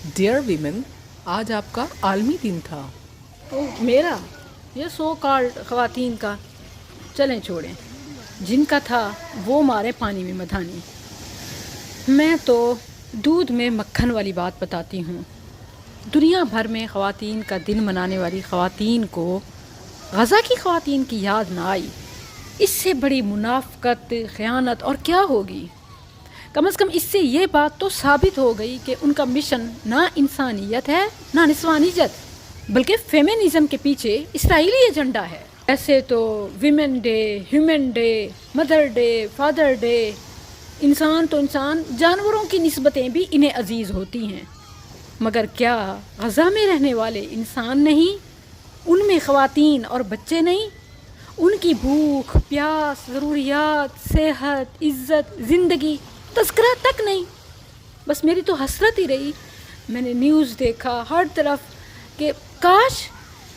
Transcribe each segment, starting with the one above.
Dear women, आज आपका आलमी दिन था। ओह मेरा, ये सो कॉल्ड ख़वातीन का। चलें छोड़ें, जिनका था वो मारे पानी में मधानी। मैं तो दूध में मक्खन वाली बात बताती हूँ। दुनिया भर में ख़वातीन का दिन मनाने वाली ख़वातीन को गज़ा की ख़वातीन की याद ना आई। इससे बड़ी मुनाफ़क़त, ख़यानत और क्या होगी। कम से कम इससे ये बात तो साबित हो गई कि उनका मिशन ना इंसानियत है ना निस्वानियत, बल्कि फेमिनिज़म के पीछे इसराइली एजेंडा है। ऐसे तो women day, human day, mother day, father day, इंसान तो इंसान, जानवरों की निस्बतें भी इन्हें अजीज़ होती हैं। मगर क्या गज़ा में रहने वाले इंसान नहीं? उनमें ख़वातीन और बच्चे नहीं? उनकी भूख, प्यास, ज़रूरियात, सेहत, इज़्ज़त, ज़िंदगी तज़किरा तक नहीं। बस मेरी तो हसरत ही रही। मैंने न्यूज़ देखा हर तरफ कि काश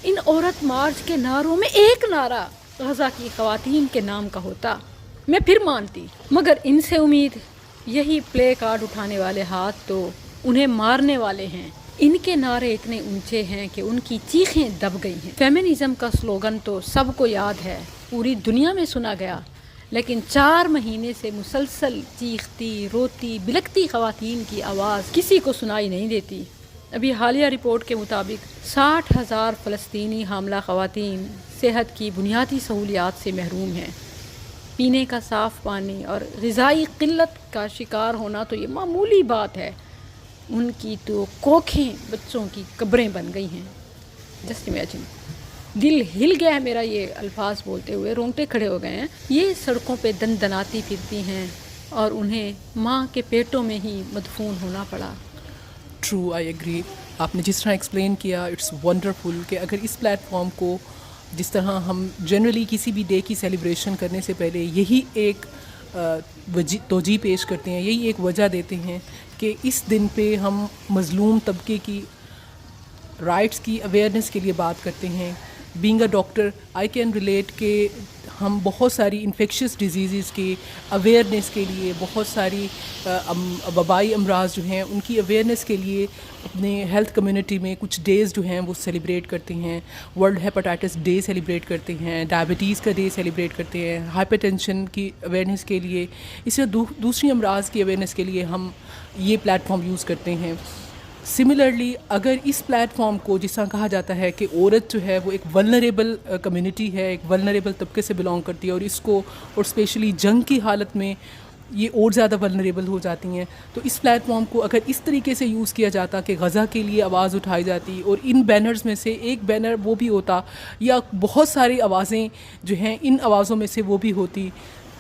इन औरत मार्च के नारों में एक नारा गज़ा की ख़वातीन के नाम का होता, मैं फिर मानती। मगर इनसे उम्मीद, यही प्ले कार्ड उठाने वाले हाथ तो उन्हें मारने वाले हैं। इनके नारे इतने ऊंचे हैं कि उनकी चीखें दब गई हैं। फेमिनिज़म का स्लोगन तो सबको याद है, पूरी दुनिया में सुना गया, लेकिन 4 महीने से मुसलसल चीखती, रोती, बिलखती ख़वातीन की आवाज़ किसी को सुनाई नहीं देती। अभी हालिया रिपोर्ट के मुताबिक 60,000 फ़लस्तीनी हामला ख़वातीन सेहत की बुनियादी सहूलियात से महरूम हैं। पीने का साफ़ पानी और ग़िज़ाई क़िल्लत का शिकार होना तो ये मामूली बात है। उनकी तो कोखें बच्चों की कब्रें बन गई हैं। Just imagine. दिल हिल गया है मेरा ये अल्फाज बोलते हुए, रोंगटे खड़े हो गए हैं। ये सड़कों पे दनाती फिरती हैं और उन्हें माँ के पेटों में ही मदफून होना पड़ा। True, I agree. आपने जिस तरह एक्सप्लेन किया, इट्स वंडरफुल कि अगर इस प्लेटफॉर्म को, जिस तरह हम जनरली किसी भी डे की सेलिब्रेशन करने से पहले यही एक तोजी पेश करते हैं, यही एक वजह देते हैं कि इस दिन पे हम मज़लूम तबके की राइट्स की अवेयरनेस के लिए बात करते हैं। Being a doctor I can relate कि हम बहुत सारी इन्फेक्शियस डिजीज़ के अवेयरनेस के लिए, बहुत सारी वबाई अमराज जो हैं उनकी अवेयरनेस के लिए अपने हेल्थ कम्युनिटी में कुछ डेज़ जो हैं वो सेलिब्रेट करते हैं। वर्ल्ड हेपेटाइटिस डे सेलिब्रेट करते हैं, डायबिटीज़ का डे सेलिब्रेट करते हैं, हाइपरटेंशन की अवेयरनेस के लिए, इसी दूसरी अमराज की अवेयरनेस के लिए हम ये प्लेटफॉर्म यूज़ करते हैं। सिमिलरली अगर इस प्लेटफॉर्म को, जिस तरह कहा जाता है कि औरत जो है वो एक वल्नरेबल कम्युनिटी है, एक वल्नरेबल तबके से बिलोंग करती है, और इसको, और स्पेशली जंग की हालत में ये और ज़्यादा वल्नरेबल हो जाती हैं, तो इस प्लेटफॉर्म को अगर इस तरीके से यूज़ किया जाता कि गज़ा के लिए आवाज़ उठाई जाती, और इन बैनर्स में से एक बैनर वो भी होता, या बहुत सारी आवाज़ें जो हैं इन आवाज़ों में से वो भी होती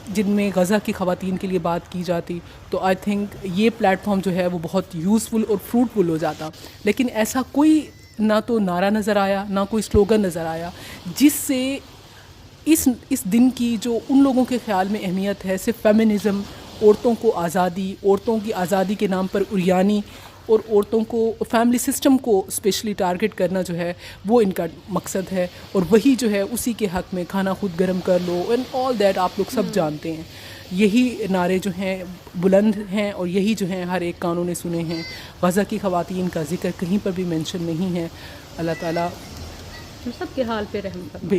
जिनमें गज़ा की ख़वातीन के लिए बात की जाती, तो आई थिंक ये प्लेटफॉर्म जो है वो बहुत यूज़फुल और फ्रूटफुल हो जाता। लेकिन ऐसा कोई ना तो नारा नज़र आया, ना कोई स्लोगन नज़र आया जिससे इस दिन की जो उन लोगों के ख़्याल में अहमियत है, सिर्फ फेमिनिज़म, औरतों को आज़ादी, औरतों की आज़ादी के नाम पर उरियानी और औरतों को, फैमिली सिस्टम को स्पेशली टारगेट करना जो है वो इनका मकसद है। और वही जो है उसी के हक़ में खाना खुद गर्म कर लो एंड ऑल दैट आप लोग सब जानते हैं। यही नारे जो हैं बुलंद हैं और यही जो हैं हर एक कानों ने सुने हैं। गज़ा की ख़वातीन का ज़िक्र कहीं पर भी मेंशन नहीं है। अल्लाह ताला हम सब के हाल पे रहम फरमाए।